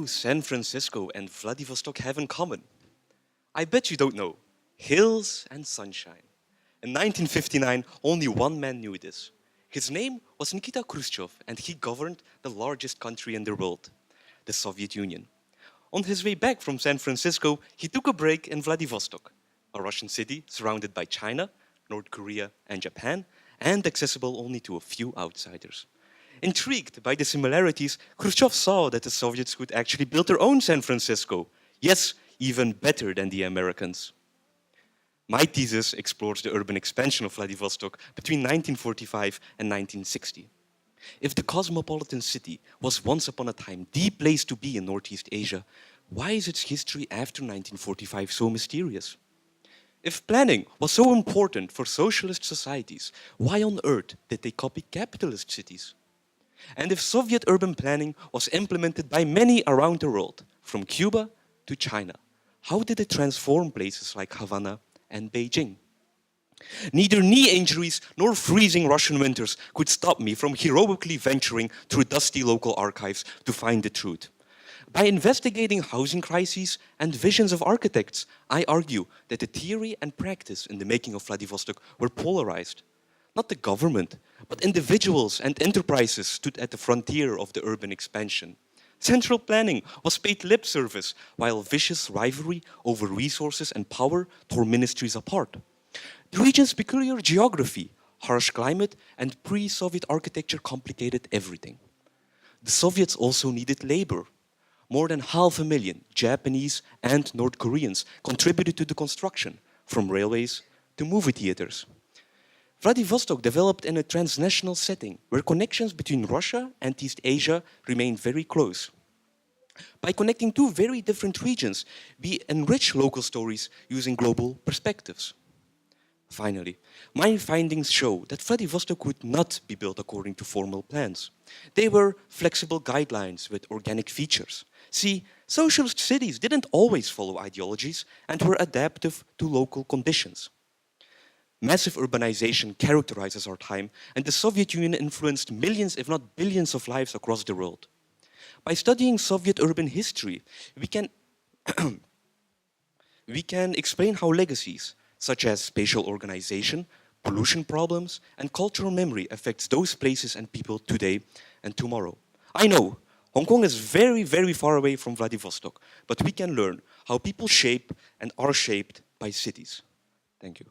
do San Francisco and Vladivostok have in common? I bet you don't know. Hills and sunshine. In 1959, only one man knew this. His name was Nikita Khrushchev, and he governed the largest country in the world, the Soviet Union. On his way back from San Francisco, he took a break in Vladivostok, a Russian city surrounded by China, North Korea, and Japan, and accessible only to a few outsiders. Intrigued by the similarities, Khrushchev saw that the Soviets could actually build their own San Francisco. Yes, even better than the Americans. My thesis explores the urban expansion of Vladivostok between 1945 and 1960. If the cosmopolitan city was once upon a time the place to be in Northeast Asia, why is its history after 1945 so mysterious? If planning was so important for socialist societies, why on earth did they copy capitalist cities? And if Soviet urban planning was implemented by many around the world, from Cuba to China, how did it transform places like Havana and Beijing? Neither knee injuries nor freezing Russian winters could stop me from heroically venturing through dusty local archives to find the truth. By investigating housing crises and visions of architects, I argue that the theory and practice in the making of Vladivostok were polarized. Not the government, but individuals and enterprises stood at the frontier of the urban expansion. Central planning was paid lip service, while vicious rivalry over resources and power tore ministries apart. The region's peculiar geography, harsh climate, and pre-Soviet architecture complicated everything. The Soviets also needed labor. More than 500,000 Japanese and North Koreans contributed to the construction, from railways to movie theaters. Vladivostok developed in a transnational setting where connections between Russia and East Asia remained very close. By connecting two very different regions, we enrich local stories using global perspectives. Finally, my findings show that Vladivostok could not be built according to formal plans. They were flexible guidelines with organic features. See, socialist cities didn't always follow ideologies and were adaptive to local conditions. Massive urbanization characterizes our time, and the Soviet Union influenced millions, if not billions, of lives across the world. By studying Soviet urban history, we can explain how legacies, such as spatial organization, pollution problems, and cultural memory affects those places and people today and tomorrow. I know, Hong Kong is very, very far away from Vladivostok, but we can learn how people shape and are shaped by cities. Thank you.